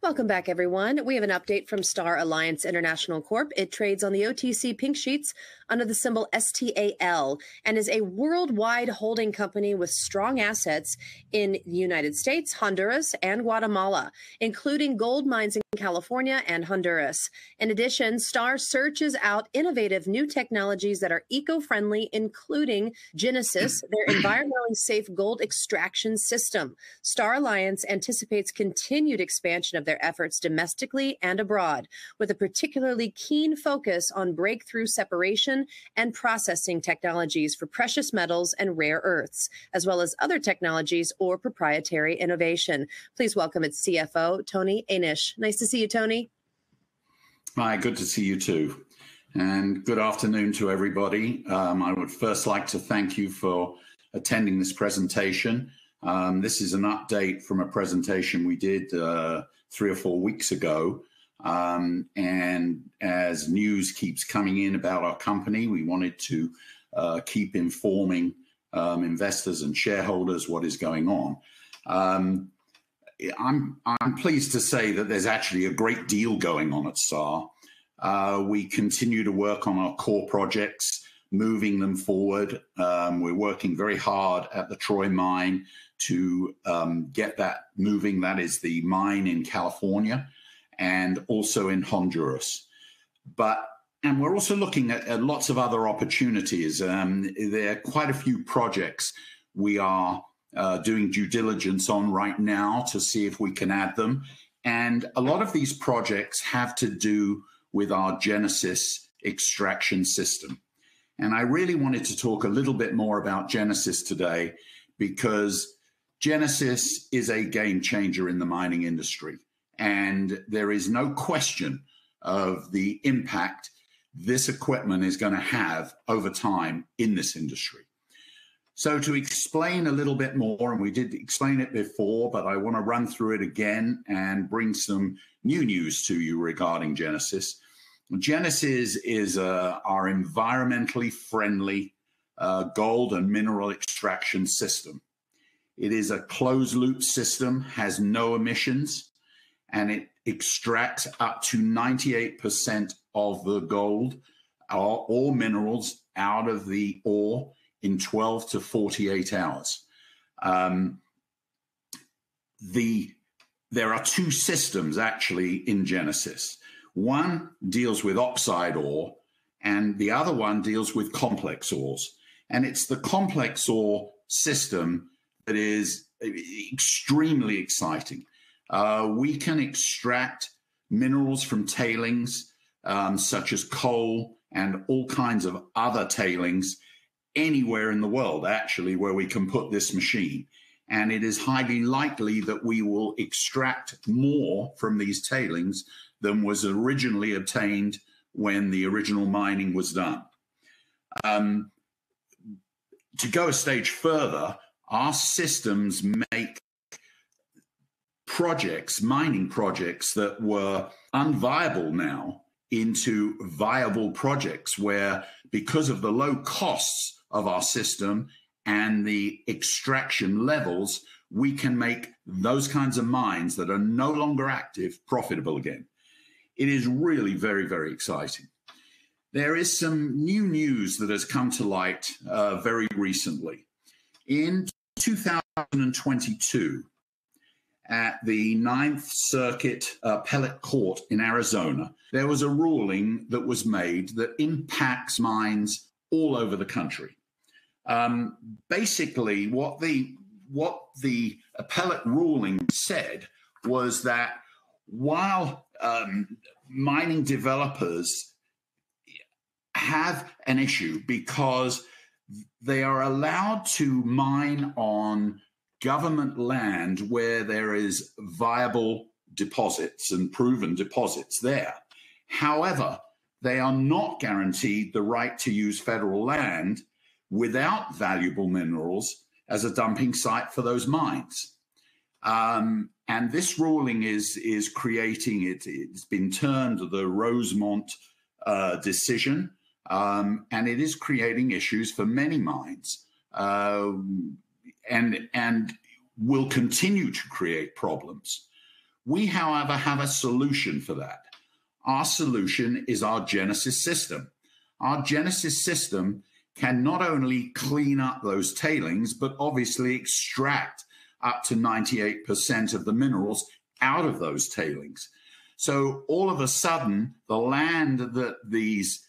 Welcome back, everyone. We have an update from STAR Alliance International Corp. It trades on the OTC Pink sheets under the symbol STAL and is a worldwide holding company with strong assets in the United States, Honduras, and Guatemala, including gold mines in California and Honduras. In addition, STAR searches out innovative new technologies that are eco-friendly, including Genesis, their environmentally safe gold extraction system. STAR Alliance anticipates continued expansion of their efforts domestically and abroad, with a particularly keen focus on breakthrough separation and processing technologies for precious metals and rare earths, as well as other technologies or proprietary innovation. Please welcome its CFO, Tony Anish. Nice to see you, Tony. Hi, good to see you too. And good afternoon to everybody. I would first like to thank you for attending this presentation. This is an update from a presentation we did 3 or 4 weeks ago. And as news keeps coming in about our company, we wanted to keep informing investors and shareholders what is going on. I'm pleased to say that there's actually a great deal going on at STAR. We continue to work on our core projects, moving them forward. We're working very hard at the Troy mine to get that moving. That is the mine in California and also in Honduras. And we're also looking at lots of other opportunities. There are quite a few projects we are doing due diligence on right now to see if we can add them. And a lot of these projects have to do with our Genesis extraction system. And I really wanted to talk a little bit more about Genesis today because Genesis is a game changer in the mining industry. And there is no question of the impact this equipment is going to have over time in this industry. So to explain a little bit more, and we did explain it before, but I want to run through it again and bring some new news to you regarding Genesis. Genesis is our environmentally friendly gold and mineral extraction system. It is a closed loop system, has no emissions, and it extracts up to 98% of the gold or minerals out of the ore in 12 to 48 hours. There are 2 systems actually in Genesis. One deals with oxide ore, and the other one deals with complex ores. And it's the complex ore system that is extremely exciting. We can extract minerals from tailings, such as coal and all kinds of other tailings, anywhere in the world, actually, where we can put this machine. And it is highly likely that we will extract more from these tailings than was originally obtained when the original mining was done. To go a stage further, our systems make projects, mining projects that were unviable now into viable projects where, because of the low costs of our system and the extraction levels, we can make those kinds of mines that are no longer active profitable again. It is really very, very exciting. There is some new news that has come to light very recently. In 2022, at the Ninth Circuit Appellate Court in Arizona, there was a ruling that was made that impacts mines all over the country. Basically, what the appellate ruling said was that while mining developers have an issue because they are allowed to mine on government land where there is viable deposits and proven deposits there. However, they are not guaranteed the right to use federal land without valuable minerals as a dumping site for those mines. And this ruling is creating, it's been termed the Rosemont decision. and it is creating issues for many mines, and will continue to create problems. We, however, have a solution for that. Our solution is our Genesis system. Our Genesis system can not only clean up those tailings, but obviously extract up to 98% of the minerals out of those tailings. So all of a sudden, the land that these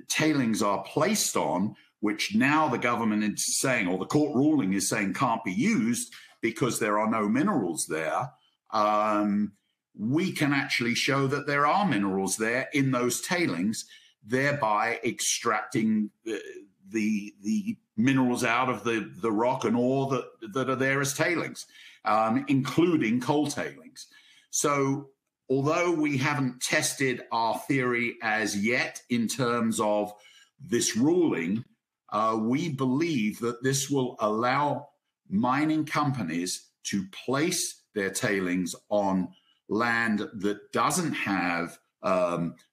tailings are placed on, which now the government is saying, or the court ruling is saying, can't be used because there are no minerals there, we can actually show that there are minerals there in those tailings, thereby extracting the minerals out of the rock and ore that are there as tailings, including coal tailings. So although we haven't tested our theory as yet in terms of this ruling, we believe that this will allow mining companies to place their tailings on land that doesn't have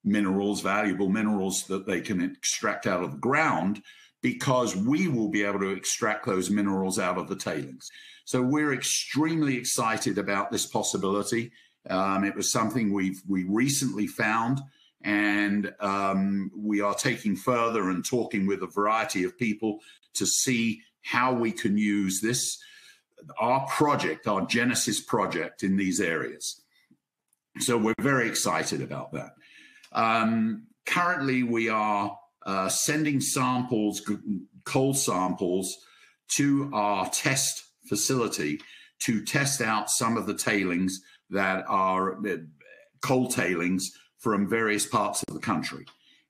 minerals, valuable minerals that they can extract out of the ground, because we will be able to extract those minerals out of the tailings. So we're extremely excited about this possibility. It was something we recently found, and we are taking further and talking with a variety of people to see how we can use this, our project, our Genesis project, in these areas. So we're very excited about that. Currently, we are sending samples, coal samples, to our test facility to test out some of the tailings that are coal tailings from various parts of the country.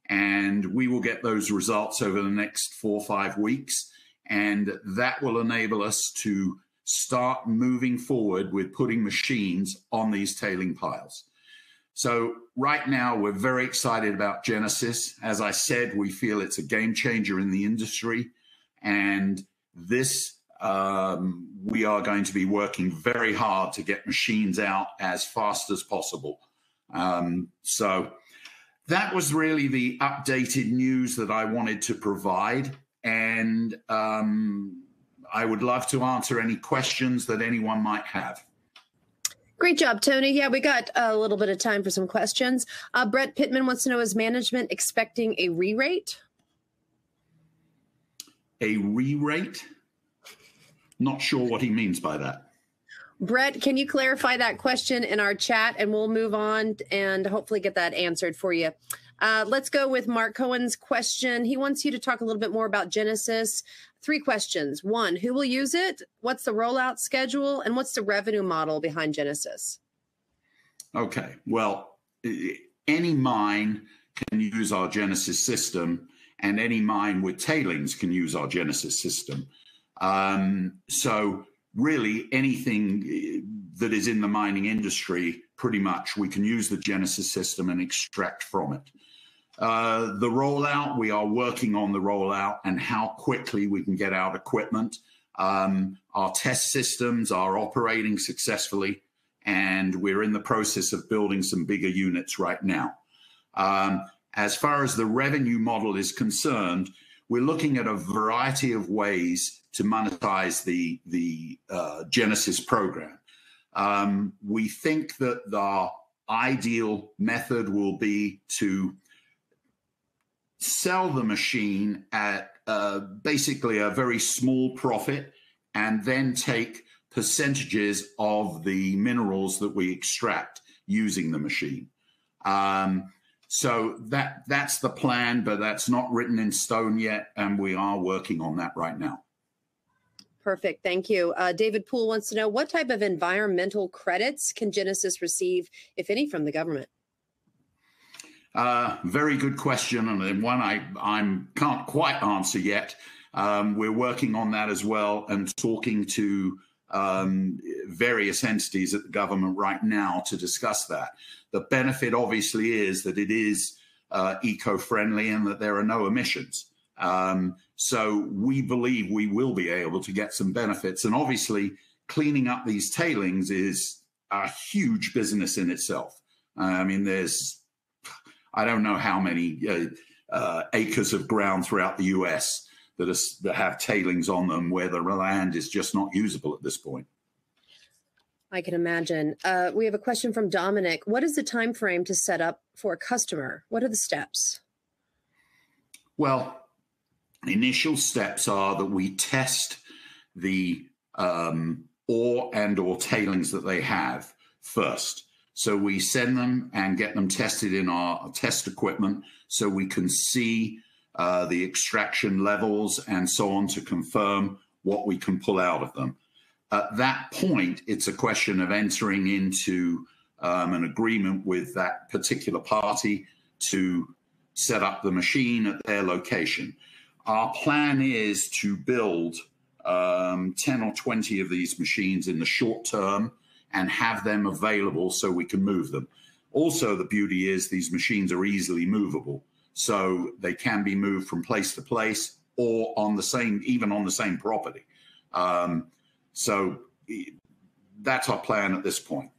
And we will get those results over the next 4 or 5 weeks. And that will enable us to start moving forward with putting machines on these tailing piles. So right now, we're very excited about Genesis. As I said, we feel it's a game changer in the industry. And this, we are going to be working very hard to get machines out as fast as possible. So that was really the updated news that I wanted to provide. And I would love to answer any questions that anyone might have. Great job, Tony. Yeah, we got a little bit of time for some questions. Brett Pittman wants to know, is management expecting a re-rate? A re-rate? Not sure what he means by that. Brett, can you clarify that question in our chat, and we'll move on and hopefully get that answered for you. Let's go with Mark Cohen's question. He wants you to talk a little bit more about Genesis. 3 questions. 1, who will use it? What's the rollout schedule? And what's the revenue model behind Genesis? Okay. Well, any mine can use our Genesis system, and any mine with tailings can use our Genesis system. So really anything that is in the mining industry, pretty much we can use the Genesis system and extract from it. The rollout, we are working on the rollout and how quickly we can get out equipment. Our test systems are operating successfully, and we're in the process of building some bigger units right now. As far as the revenue model is concerned, we're looking at a variety of ways to monetize the Genesis program. We think that the ideal method will be to sell the machine at basically a very small profit, and then take percentages of the minerals that we extract using the machine. So that's the plan, but that's not written in stone yet, and we are working on that right now. Perfect. Thank you. David Poole wants to know, what type of environmental credits can Genesis receive, if any, from the government? Very good question, and one I can't quite answer yet. We're working on that as well, and talking to various entities at the government right now to discuss that. The benefit obviously is that it is eco-friendly and that there are no emissions. So we believe we will be able to get some benefits. And obviously cleaning up these tailings is a huge business in itself. I mean, I don't know how many acres of ground throughout the US that have tailings on them where the land is just not usable at this point. I can imagine. We have a question from Dominic. What is the time frame to set up for a customer? What are the steps? Well, initial steps are that we test the ore and or tailings that they have first. So we send them and get them tested in our test equipment so we can see the extraction levels and so on to confirm what we can pull out of them. At that point, it's a question of entering into an agreement with that particular party to set up the machine at their location. Our plan is to build 10 or 20 of these machines in the short term and have them available so we can move them. Also, the beauty is these machines are easily movable, so they can be moved from place to place or on the same, even on the same property. So that's our plan at this point.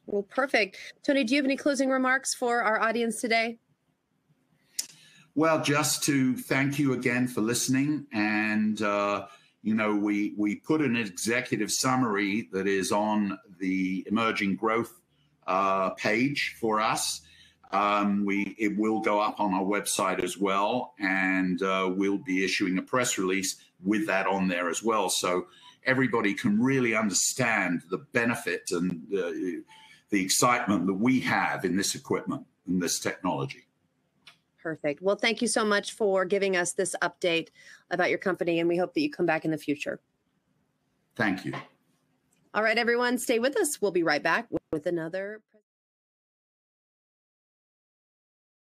Well, perfect. Tony, do you have any closing remarks for our audience today? Well, just to thank you again for listening. And, you know, we put an executive summary that is on the emerging growth page for us. It will go up on our website as well. And we'll be issuing a press release with that on there as well. So everybody can really understand the benefit and the excitement that we have in this equipment and this technology. Perfect. Well, thank you so much for giving us this update about your company, and we hope that you come back in the future. Thank you. All right, everyone, stay with us. We'll be right back with another.